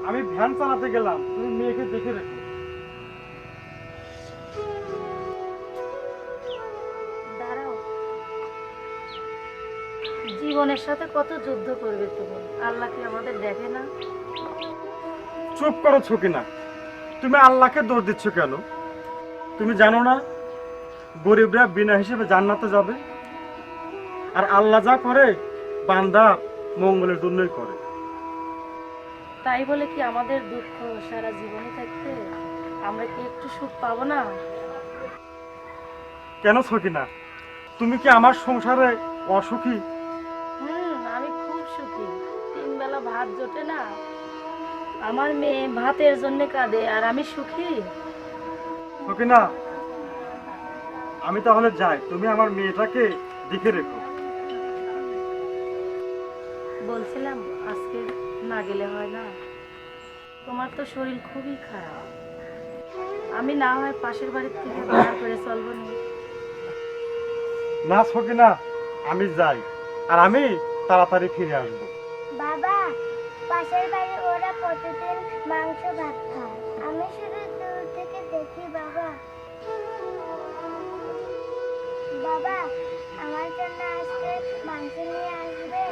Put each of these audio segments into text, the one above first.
আমি ভ্যান চালাতে গেলাম, তুমি মেয়েকে দেখে রেখো। দাঁড়াও, জীবনের সাথে কত যুদ্ধ করবে তুমি, আল্লাহ কি আমাদের দেখে না? চুপ করো ছকিনা, তুমি আল্লাহকে দোষ দিচ্ছ কেন? তুমি জানো না গরিবরা বিনা হিসেবে জান্নাতে যাবে? আর আল্লাহ যা করে বান্দা মঙ্গলের জন্যই করে। তাই বলে কি আমাদের দুঃখ সারা জীবনে থাকতে? আমরা কি একটু সুখ পাবো না? কেন ছকিনা, তুমি কি আমার সংসারে অসুখী? আমি খুব সুখী। 3 বেলা ভাত জোটে না, আমার মেয়ে ভাতের জন্য কাঁদে আর আমি সুখী। ছকিনা, আমি তাহলে যাই, তুমি আমার মেয়েটাকে দেখে রেখো। বলছিলাম আজকে না গেলে হয় না? তোমার তো শরীর খুবই খারাপ, আমি না হয় পাশের বাড়ির থেকে ভাড়া করে চলবো না? না ছকিনা, আমি যাই, আর আমি তাড়াতাড়ি ফিরে আসবো। বাবা, পাশের বাড়ি ওরা প্রতিদিন মাংস ভাত খায়, আমি শুধু দূর থেকে দেখি। বাবা, বাবা, আমার জন্য আজকে মাংস নিয়ে আসবে?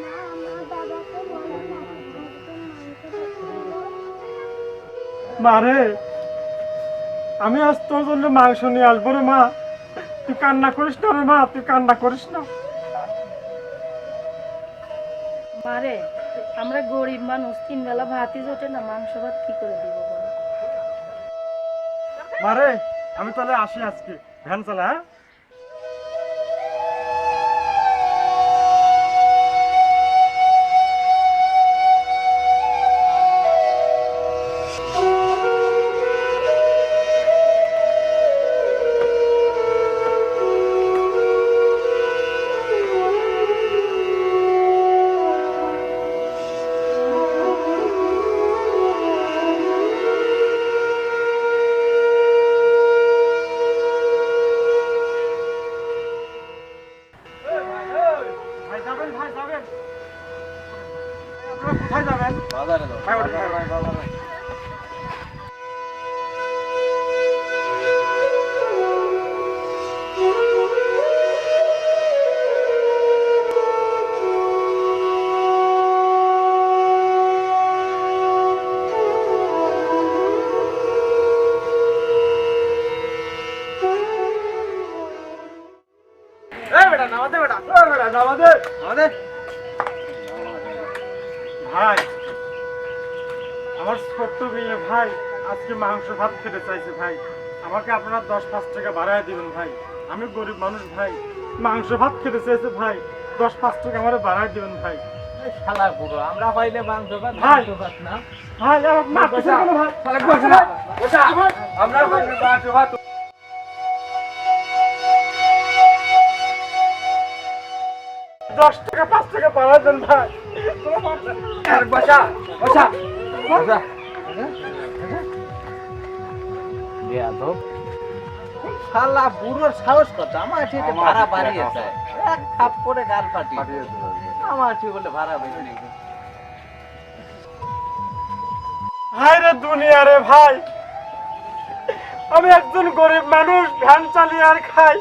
না, আমার বাবাকে বলো না আজকে মাংস ভাত খাবো। মা রে, আমি আজ তোর জন্য মাংস নিয়ে আসবো রে মা। তুই কান্না করিস না রে মা, তুই কান্না করিস না। মারে, আমরা গরিব মানুষ, 3 বেলা ভাতই জোটে না, মাংস ভাত কি করে দিব বলো? মা রে, আমি তাহলে আসি আজকে, ভ্যান চালা। হ্যাঁ, ভাই যাবেন, ভাই যাবেন, আপনারা কোথায় যাবেন? বাজারে যাও। ভাই ওঠেন, ভাই, ভাই, বাজারে। এই বেটা নামা দে, বেটা এই বেটা নামা দে, নামা দে। ভাই, আমার ছোট্ট মেয়ে ভাই আজকে মাংস ভাত খেতে চাইছে ভাই, আমাকে আপনারা 10-5 টাকা বাড়ায় দিবেন ভাই। আমি গরিব মানুষ ভাই, মাংস ভাত খেতে চাইছে ভাই, 10-5 টাকা আমার বাড়ায় দিবেন ভাই। শালা পুরো আমরা পাইলে মাংস ভাত, ভাই। মাংস ভাত না। ভাই আমার মারতেছে কেন ভাই? শালা বসে না, বসে। আমরা পাইলে মাংস ভাত। 10 টাকা 5 টাকা বাড়ায় দেন ভাই। আর বসা, বসা, বসা। বেয়াদব। শালা বুড়োর সাহস কত, আমার ঠিক ভাড়া বাড়িয়েছে, এক থাপ করে গাল পাঠিয়ে আমার ঠিক বলে ভাড়া বেশি নেই। হায় রে দুনিয়া রে ভাই, আমি একজন গরিব মানুষ, ভ্যান চালিয়ে আর খাই,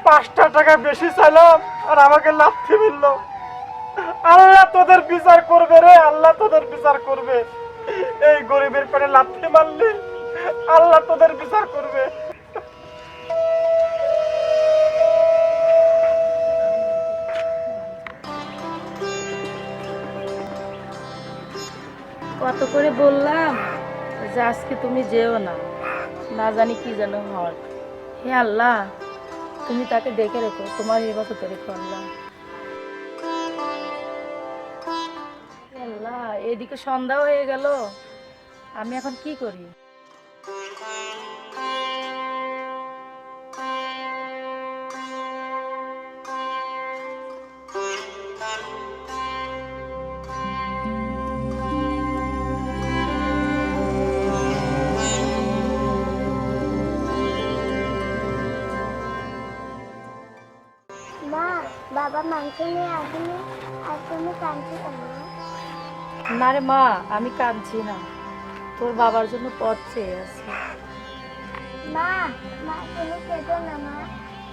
5টা টাকা বেশি চাইলাম আর আমাকে লাথি মিলল। আল্লাহ তোদের বিচার করবে রে, আল্লাহ তোদের বিচার করবে। এই গরিবের পেটে লাথি মারলি, আল্লাহ তোদের বিচার করবে। কত করে বললাম যে আজকে তুমি যেও না, না জানি কি যেন হয়। হে আল্লাহ, তুমি তাকে দেখে রেখো, তোমার হেফাজত রেখো আল্লাহ। হে আল্লাহ, এদিকে সন্ধ্যা হয়ে গেল, আমি এখন কি করি? মা, বাবা মাংস নিয়ে আসেনি আর তুমি কাঁদছো কেন? না রে মা, আমি কাঁদছি না, তোর বাবার জন্য পথ চেয়ে আছি। মা, মা তুমি কেঁদো না মা,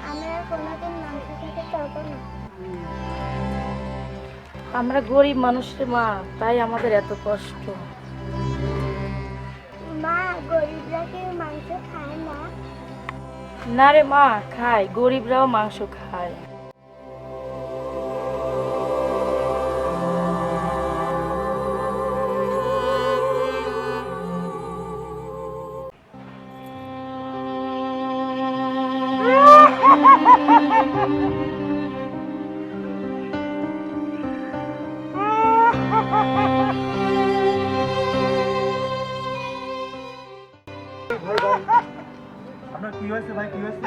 আমি আর কোনোদিন মাংস খেতে চাইবো না। আমরা গরিব মানুষের মা, তাই আমাদের এত কষ্ট। মা, গরিবরা কি মাংস খায় না? না রে মা, খায়, গরিবরাও মাংস খায়। আপনার কি হয়েছে ভাই, কি হয়েছে?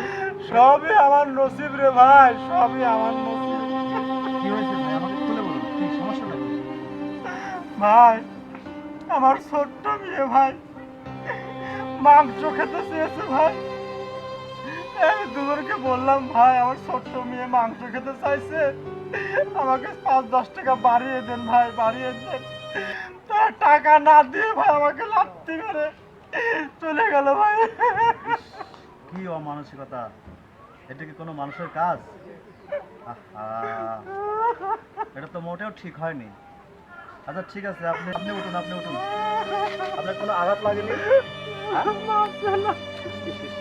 সবই আমার নসিব রে ভাই, সবই আমার নসিব। কি হয়েছে ভাই, আমাকে খুলে বলুন, কি সমস্যাটা কি? ভাই, আমার ছোট্ট মেয়ে ভাই মাংস খেতে চেয়েছে ভাই। আমি দুজনকে বললাম ভাই আমার ছোট্ট মেয়ে মাংস খেতে চাইছে, আমাকে 5-10 টাকা বাড়িয়ে দেন ভাই, বাড়িয়ে দেন। তারা টাকা না দিয়ে ভাই আমাকে লাথি মেরে চলে গেল ভাই। কি অমানসিকতা, এটা কি কোনো মানুষের কাজ? আহা, এটা তো মোটেও ঠিক হয়নি। আচ্ছা ঠিক আছে, আপনি আপনি উঠুন, আপনি উঠুন। আপনার কোনো আঘাত লাগেনি? হ্যাঁ? ইস, ইস, ইস, ইস।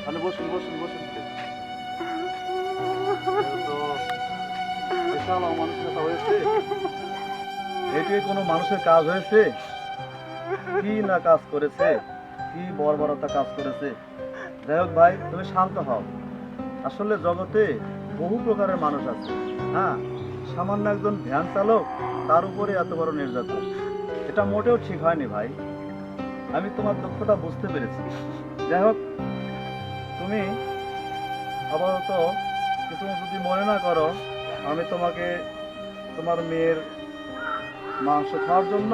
তাহলে বসুন, বসুন, বসুন। তো বিশাল অমানসিকতা হয়েছে। এটি কোনো মানুষের কাজ হয়েছে? কি না কাজ করেছে, কি বর্বরতা কাজ করেছে। যাই হোক ভাই, তুমি শান্ত হও। আসলে জগতে বহু প্রকারের মানুষ আছে। হ্যাঁ, সামান্য একজন ভ্যান চালক, তার উপরে এত বড় নির্যাতন, এটা মোটেও ঠিক হয়নি ভাই। আমি তোমার দুঃখটা বুঝতে পেরেছি। যাই হোক, তুমি আপাতত কিছু যদি মনে না করো, আমি তোমাকে তোমার মেয়ের মাংস খাওয়ার জন্য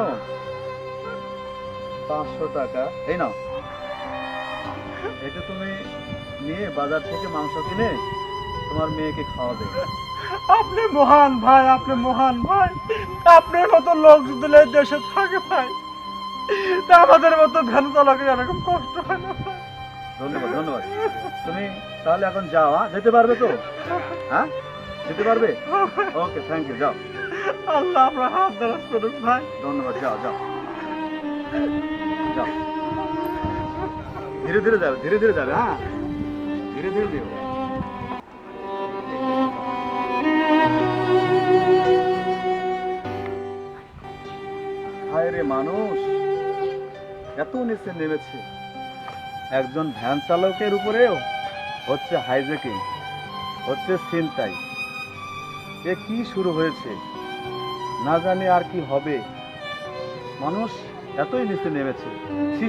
500 টাকা, এই নাও, এটা তুমি নিয়ে বাজার থেকে মাংস কিনে তোমার মেয়েকে খাওয়াবে। আপনি মহান ভাই, আপনি মহান ভাই। আপনার মতো লোক যদি এই দেশে থাকে ভাই, তা আমাদের মতো ভ্যান চালকের এরকম কষ্ট হয় না ভাই। ধন্যবাদ, ধন্যবাদ। তুমি তাহলে এখন যাও, হ্যাঁ? যেতে পারবে তো? হ্যাঁ, যেতে পারবে? ওকে, থ্যাংক ইউ, যাও। আল্লাহ আমরা হাত দারাজ করুক ভাই। ধন্যবাদ, যাও, যাও, যাও। ধীরে ধীরে যাবে, ধীরে ধীরে যাবে, হ্যাঁ, ধীরে ধীরে দিও। হায় রে মানুষ, এত নিচে নেমেছে। একজন ভ্যান চালকের উপরেও হচ্ছে হাইজ্যাকিং, হচ্ছে ছিনতাই। এ কি শুরু হয়েছে, না জানি আর কি হবে। মানুষ এতই নিচে নেমেছে, ছি।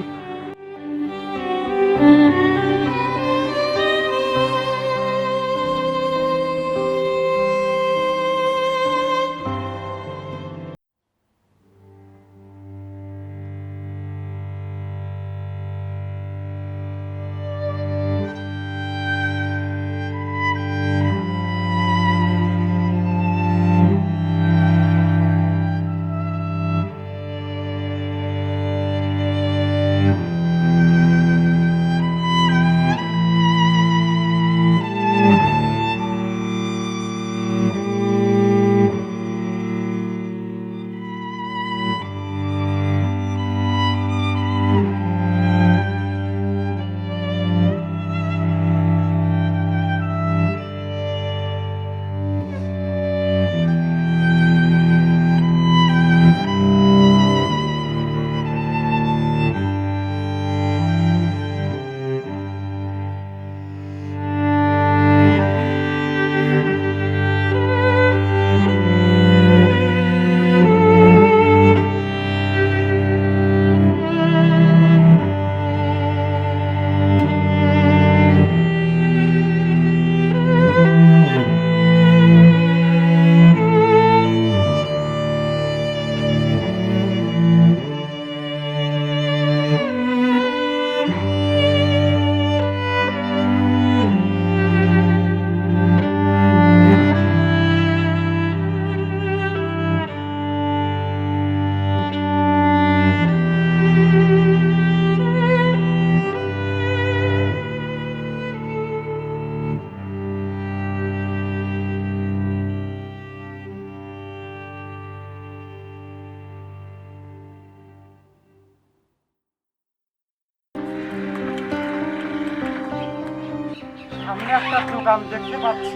সামনে একটা দোকান দেখতে পাচ্ছি।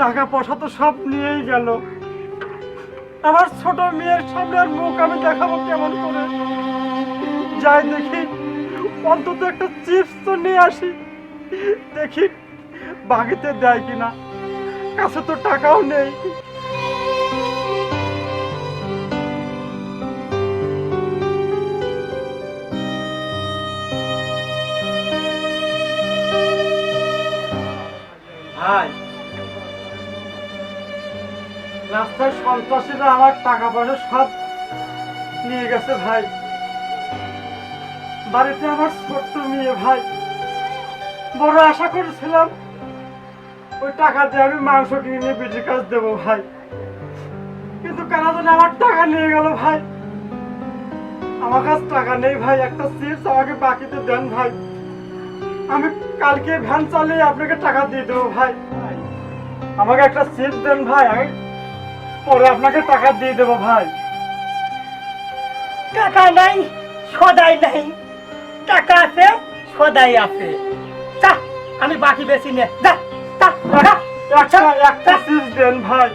টাকা পয়সা তো সব নিয়েই গেল। আমার ছোট মেয়ের সামনের মুখ আমি দেখাবো কেমন করে? যাই দেখি, অন্তত একটা চিপস তো নিয়ে আসি, দেখি বাকিতে দেয় কিনা। কাছে তো টাকাও নেই। ভাই, রাস্তায় সন্ত্রাসীরা আমার টাকা পয়সা সব নিয়ে গেছে ভাই। বাড়িতে আমার ছোট্ট মেয়ে ভাই, বড় আশা করেছিলাম ওই টাকা দিয়ে আমি মাংস কিনে বেশি কাজ দেবো ভাই, কিন্তু কারা যেন আমার টাকা নিয়ে গেল ভাই। আমার কাছে টাকা নেই ভাই, একটা চিপস আমাকে বাকিতে দেন ভাই, আমি কালকে ভ্যান চালিয়ে আপনাকে টাকা দিয়ে দেবো ভাই। আমাকে একটা চিপস দেন ভাই, আমি পরে আপনাকে টাকা দিয়ে দেবো ভাই। টাকা নাই, সদাই নাই। টাকা আছে, সদাই আছে। যা, আমি বাকি বেশি নে। যা, যা, যা। একটা চিপস দেন ভাই,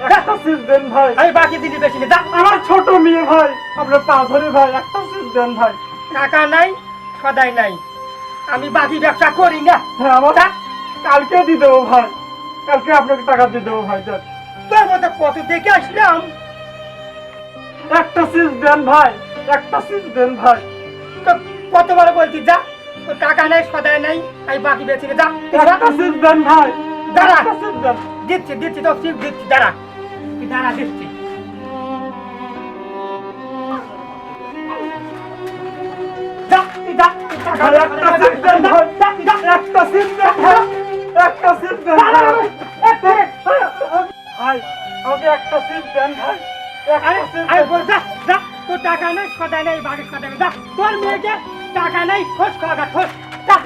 একটা চিপস দেন ভাই। আমি বাকি দিলি বেশি নে। যা। আমার ছোট মেয়ে ভাই, আপনার পা ধরে ভাই, একটা চিপস দেন ভাই। টাকা নাই, সদাই নাই। আমি বাকি ব্যবসা করি না। হ্যাঁ, আমার কালকে দিয়ে দেবো ভাই, কালকে আপনাকে টাকা দিয়ে দেবো ভাই। দেন, তোর মতো কত দেখে আসলাম। একটা চিপস দেন ভাই, একটা চিপস দেন ভাই। তো কতবার বলছি যা, তোর টাকা নাই, সদাই নাই, আমি বাকি বেশি নে। যা, একটা চিপস দেন ভাই, দাঁড়া। একটা চিপস দেন। দিচ্ছি, দিচ্ছি, তো চিপ দিচ্ছি। দাঁড়া, তুই দাঁড়া, দিচ্ছি। যা, তুই যা, তুই টাকা ভাই, একটা চিপস দেন ভাই, একটা চিপস দেন ভাই, একটা চিপস দেন ভাই। ভাই, আমাকে একটা চিপস দেন ভাই, একটা চিপস আরে দেন। বল, যা, যা, তোর টাকা নেই, সদাই নেই, বাকি সদাই নেই। যা, তোর মেয়েকে টাকা নেই, খোঁজ খাওয়া খোঁজ। যা,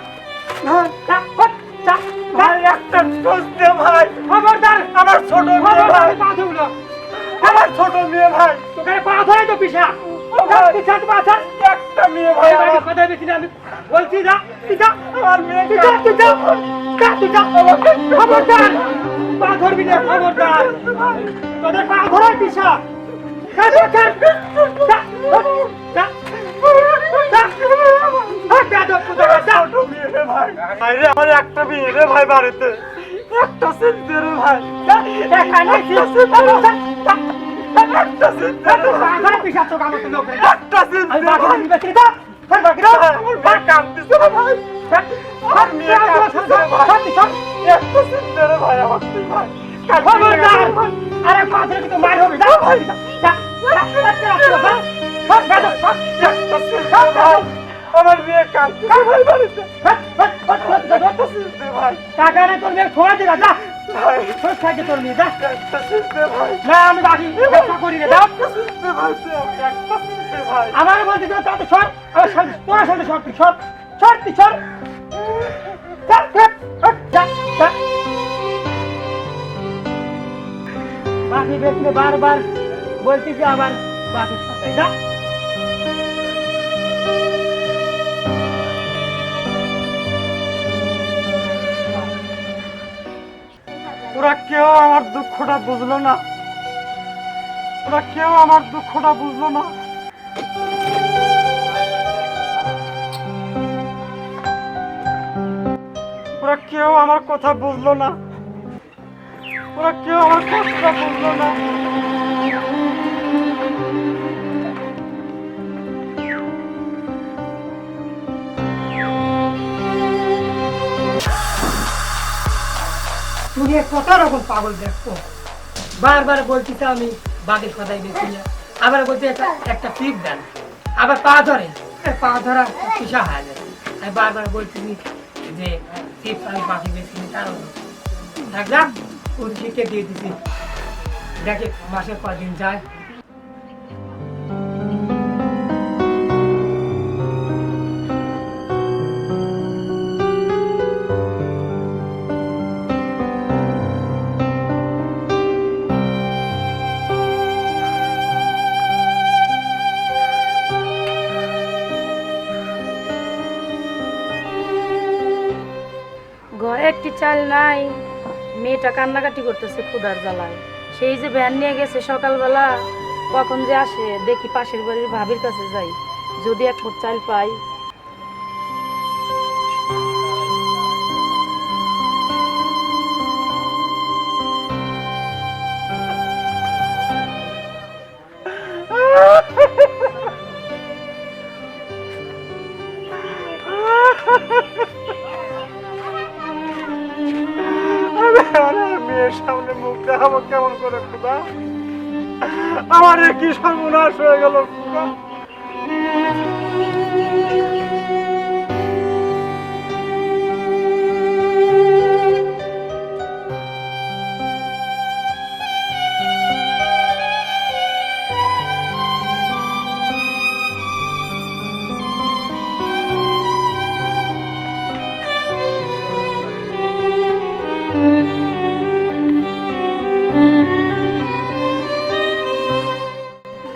ভাই, যা, খোঁজ, যা, ভাই, একটা টোস্ট দে ভাই। খবরদার, আমার ছোট মেয়ে খবরদার, ভাই, পা ধুলো। আমার ছোট মেয়ে ভাই, তোকে পা ধরে তো পিছা। ভাই। পিছা তো পাছা। একটা মেয়ে ভাই, বাকি আমার সদাই বেশি না, আমি বলছি যা, তুই যা। আমার মেয়ে তুই যা, তুই যা, যা, তুই যা। খবরদার, পা ধরবি না, খবরদার। তোদের পা ধরে পিছা। যা, যা, যা, যা, যা, যা। আর বেয়াদব কোথাকার, যা। ছোট মেয়ে রে ভাই, ভাই রে, আমার একটা মেয়ে রে ভাই বাড়িতে, একটা সিট দে রে ভাই, টাকা নেই, একটা সিট দে রে ভাই, একটা সিট দে রে ভাই, পা ধরে পিছা, তোর আমার তো লোক নেই। যা। একটা সিট আমি দে বাকি ভাই। নিবে যা। আর বাকি দাও। ভাই, আমার মেয়ে কাঁদতেছে রে ভাই, আমার মেয়ে কাঁদতেছে রে ভাই, একটা সিট দে রে ভাই আমার তুই ভাই, খবরদার। আরে পা ধরে কিন্তু মার হবে, যা ভাই, যা, যা, যা, সব বেয়াদব, সব। একটা সিট দে ভাই, আমার মেয়ে কাঁদতেছে ভাই বাড়িতে, একটা সিট দে ভাই, টাকা নেই, তোর মেয়ে ছোড়া দিলা, যা। ভাই, খোঁজ থাকে তোর মেয়ে, যা। একটা সিট দে ভাই, না, আমি বাকি ব্যবসা করি না, যা। একটা সিট দে ভাই, তুই আমাকে একটা সিট দে ভাই। আমার বলতে তো তাতে সর, আমার সাথে তোর সাথে সর, তুই সর, সর, তুই সর। যা, যা, যা, যা। বাকি বেশি বারবার বলতেছি, আবার বাকি সাথে যা। ওরা কেউ আমার দুঃখটা বুঝলো না, ওরা কেউ আমার দুঃখটা বুঝলো না। ওরা কেউ আমার কথা বুঝলো না, ওরা কেউ আমার কথা বুঝলো না। তুমি কত রকম পাগল দেখছো। বারবার বলতেছে আমি বাকি সদাই বেশি না, আবার বলতে একটা টিপ দেন, আবার পা ধরে, পা ধরা পিসা হয়ে যায়। আমি বারবার বলতেছি যে টিপস আমি বাকি বেশি নি, তারও থাকলাম উদ্ভিদকে দিয়ে দিছি, দেখে মাসে কদিন যায়। চাল নাই, মেয়েটা কান্নাকাটি করতেছে ক্ষুধার জ্বালায়। সেই যে ভ্যান নিয়ে গেছে সকালবেলা, কখন যে আসে দেখি পাশের বাড়ির ভাবির কাছে যাই, যদি এক মুঠ চাল পাই। আমি মেয়ের সামনে মুখ দেখাবো কেমন করে খোদা? আমার এ কি সর্বনাশ হয়ে গেল খোদা।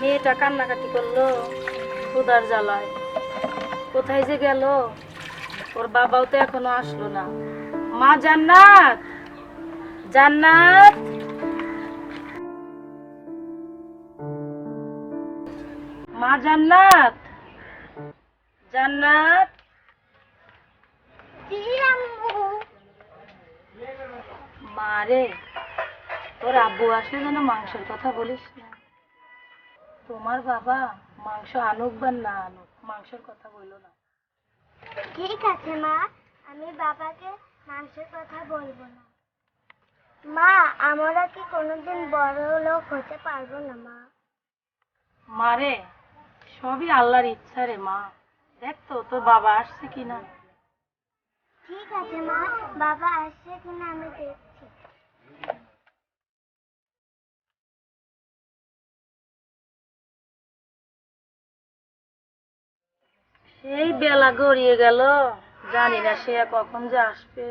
মেয়েটা কান্নাকাটি করলো ক্ষুধার জ্বালায়, কোথায় যে গেল? ওর বাবাও তো এখনো আসলো না। মা জান্নাত, জান্নাত, মা জান্নাত, জান্নাত। জি আম্মু। মা রে, তোর আব্বু আসলে যেন মাংসের কথা বলিস না। তোমার বাবা মাংস আনুক বা না আনুক, মাংসের কথা বললো না। ঠিক আছে মা, আমি বাবাকে মাংসের কথা বলবো না। মা, আমরা কি কোনোদিন বড় লোক হতে পারবো না মা? মারে, সবই আল্লাহর ইচ্ছা রে মা। দেখ তো তোর বাবা আসছে কিনা। ঠিক আছে মা, বাবা আসছে কিনা আমি দেখছি। সেই বেলা গড়িয়ে গেল, জানি না সে কখন যে আসবে।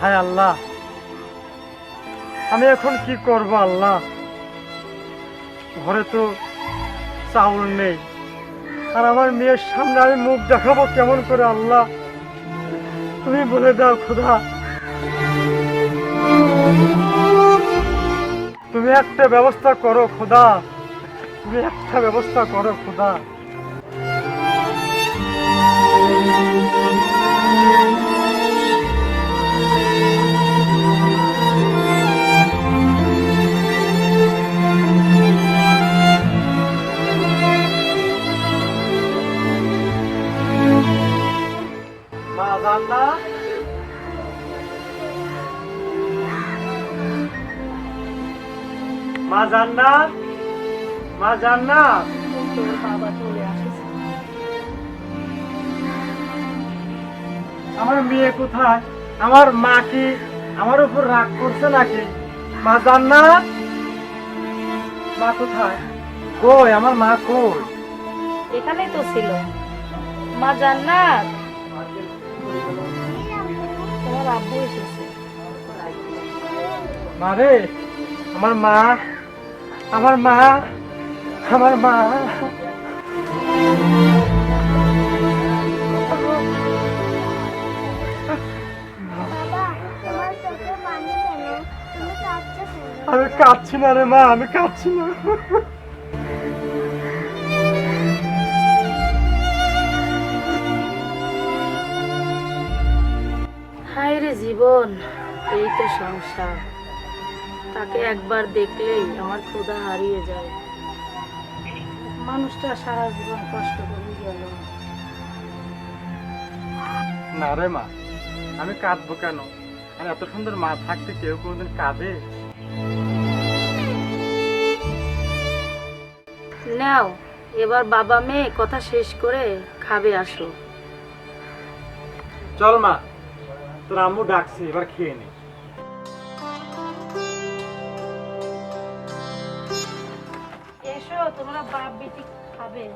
হায় আল্লাহ, আমি এখন কি করব আল্লাহ? ঘরে তো চাউল নেই, আর আমার মেয়ের সামনে আমি মুখ দেখাবো কেমন করে আল্লাহ? তুমি বলে দাও খোদা, তুমি একটা ব্যবস্থা করো খোদা, তুমি একটা ব্যবস্থা করো খোদা। মা জান্নাত, মা জান্নাত, মা জান্নাত। তোর বাবা চলে আসছে। আমার মেয়ে কোথায়? আমার মা কি আমার উপর রাগ করছে নাকি? মা জান্নাত, মা কোথায়? কই আমার মা কই? এখানেই তো ছিল। মা জান্নাত, তোমার আব্বু এসেছে। মা রে, আমার মা, আমার মা, আমার মা। বাবা, তোমার চোখে পানি কেন? তুমি কাঁদছো কেন? আমি কাঁদছি না রে মা, আমি কাঁদছি না। হায় রে জীবন, এই তো সংসার। তাকে একবার দেখলেই আমার ক্ষুধা হারিয়ে যায়। মানুষটা সারা জীবন কষ্ট করে গেল। না রে মা, আমি কাঁদবো কেন? আর এত সুন্দর মা থাকতে কেউ কোনোদিন কাঁদে? নাও এবার বাবা মেয়ে কথা শেষ করে খাবে আসো। চল মা, তোর আম্মু ডাকছে, এবার খেয়ে নে। এসো তোমরা বাপ বেটি খাবে।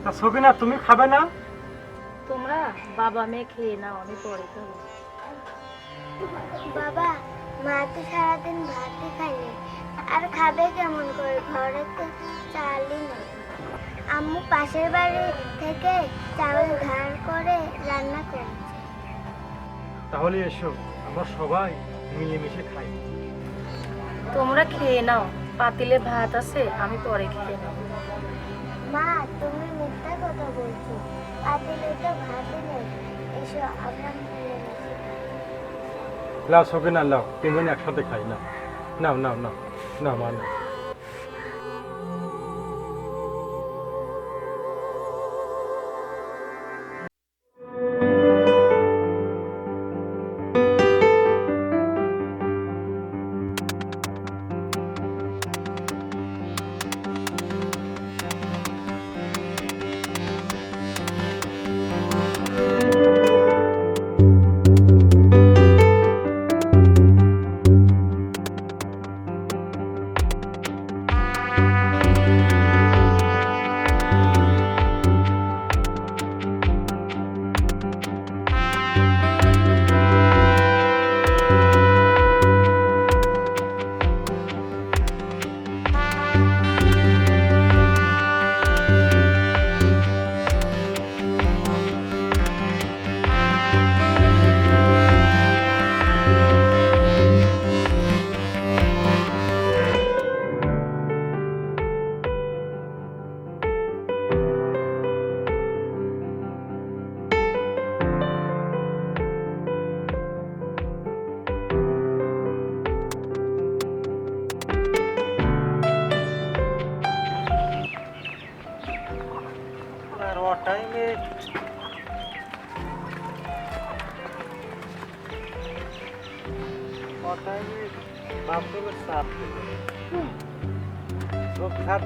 তা সবিনা, তুমি খাবে না? তোমরা বাবা মেয়ে খেয়ে নাও, আমি পরে খাবো। বাবা, মা তো সারাদিন ভাতই খায়নি, আর খাবে কেমন করে? ঘরে তো চালই নেই। আম্মু পাশের বাড়ি থেকে চাউল ধার করে রান্না করেছে। তাহলে এসো, আমরা সবাই মিলেমিশে খাই। তোমরা খেয়ে নাও, পাতিলে ভাত আছে, আমি পরে খেয়ে নেব। মা, তুমি মিথ্যা কথা বলছো, পাতিলে তো ভাতই নেই। এসো আমরা মিলেমিশে খাই। লাও সবিনা, লাও, তিনজন একসাথে খাই। নাও নাও নাও নাও নাও মা, নাও।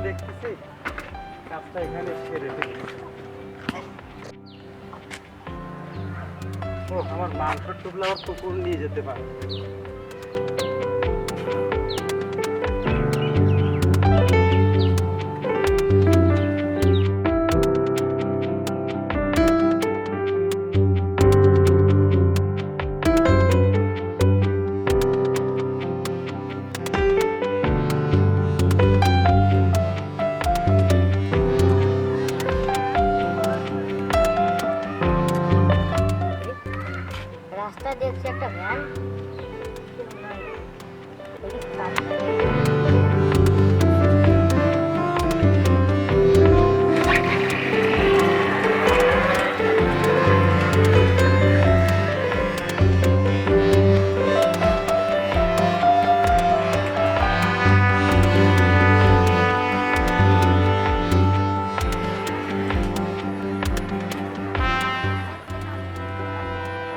দেখতেছি কাজটা এখানে সেরে ফেলেছি। ও, আমার মাংসের টুকলা আমার পুকুর নিয়ে যেতে পারে। রাস্তায় দেখছি একটা ভ্যান।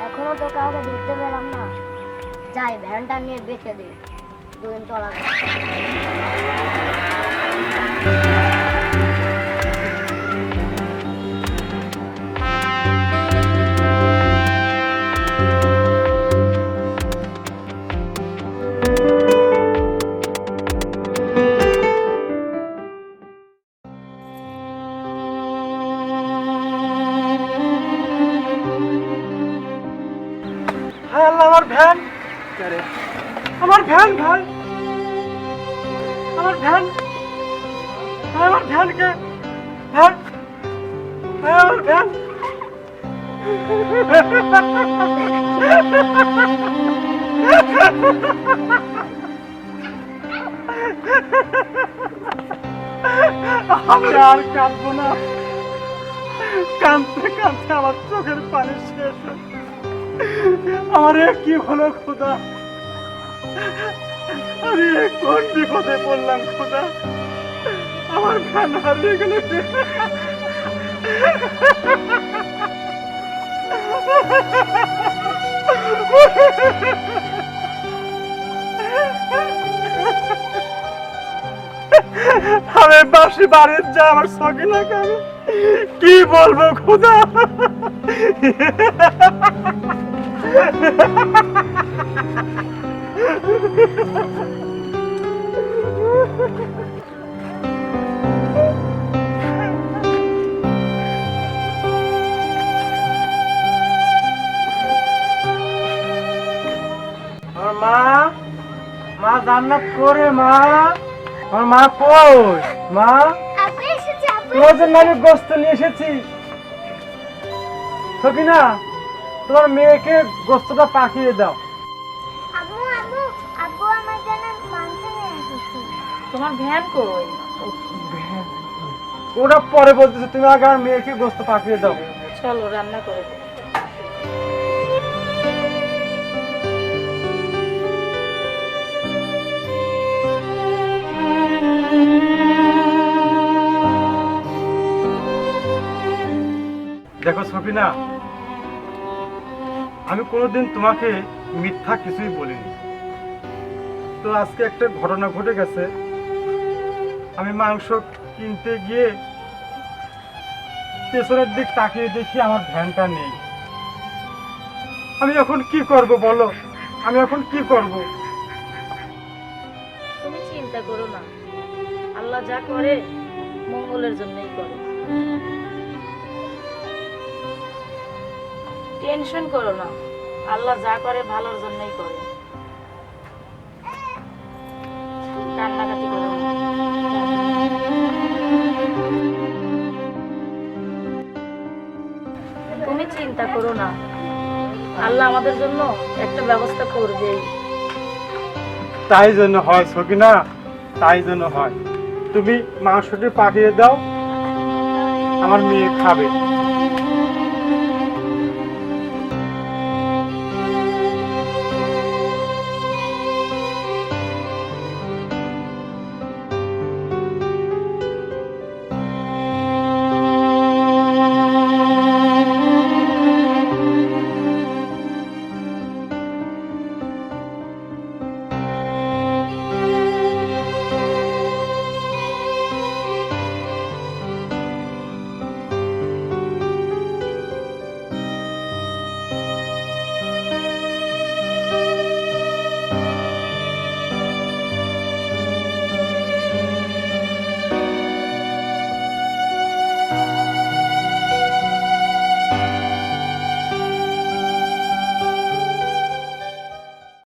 এখনো তো কাউকে দেখতে পেলাম না। যাই, ভ্যানটা নিয়ে বেঁচে দিই, দুদিন চলা যাবে। হায় আল্লাহ, আমার ভ্যান! আমার ভ্যান ভাই, আমার ভ্যান! আমার ভ্যানকে ভ্যান, আমার ভ্যান! আমি আর কাঁদবো না, কাঁদতে কাঁদতে আমার চোখের পানি শেষ। আমার এ কি হলো খোদা, আমি এ কোন বিপদে পড়লাম খোদা, আমার ভ্যান হারিয়ে গেল। আমি বাসি বাড়ির যা আমার সকিনাকে আমি কি বলবো খোদা। আমার মা জান্নাত করে মা, আমার মা কই মা? আপু এসেছে, আপু তোমার জন্য আমি গোস্ত নিয়ে এসেছি। সকিনা, তোমার মেয়েকে গোস্তটা পাঠিয়ে দাও। আম্মু আম্মু আব্বু আমার জন্য মাংস নিয়ে এসেছে। তোমার ভ্যান কই? ওটা পরে বলতেছে, তুমি আগে আমার মেয়েকে গোস্ত পাঠিয়ে দাও। চলো রান্না করে দিই। দেখো সকিনা, আমি কোনোদিন তোমাকে মিথ্যা কিছুই বলিনি। তো আজকে একটা ঘটনা ঘটে গেছে। আমি মাংস কিনতে গিয়ে পেছনের দিক তাকিয়ে দেখি আমার ভ্যানটা নেই। আমি এখন কি করব বলো, আমি এখন কি করব? তুমি চিন্তা করো না, আল্লাহ যা করে মঙ্গলের জন্যই করে। টেনশন করো না, আল্লাহ যা করে ভালোর জন্যই করে। কান্নাকাটি করো না। তুমি চিন্তা করো না, আল্লাহ আমাদের জন্য একটা ব্যবস্থা করবেই। তাই জন্য হয় সকিনা, তাই জন্য হয়। তুমি মাংসটি পাঠিয়ে দাও, আমার মেয়ে খাবে।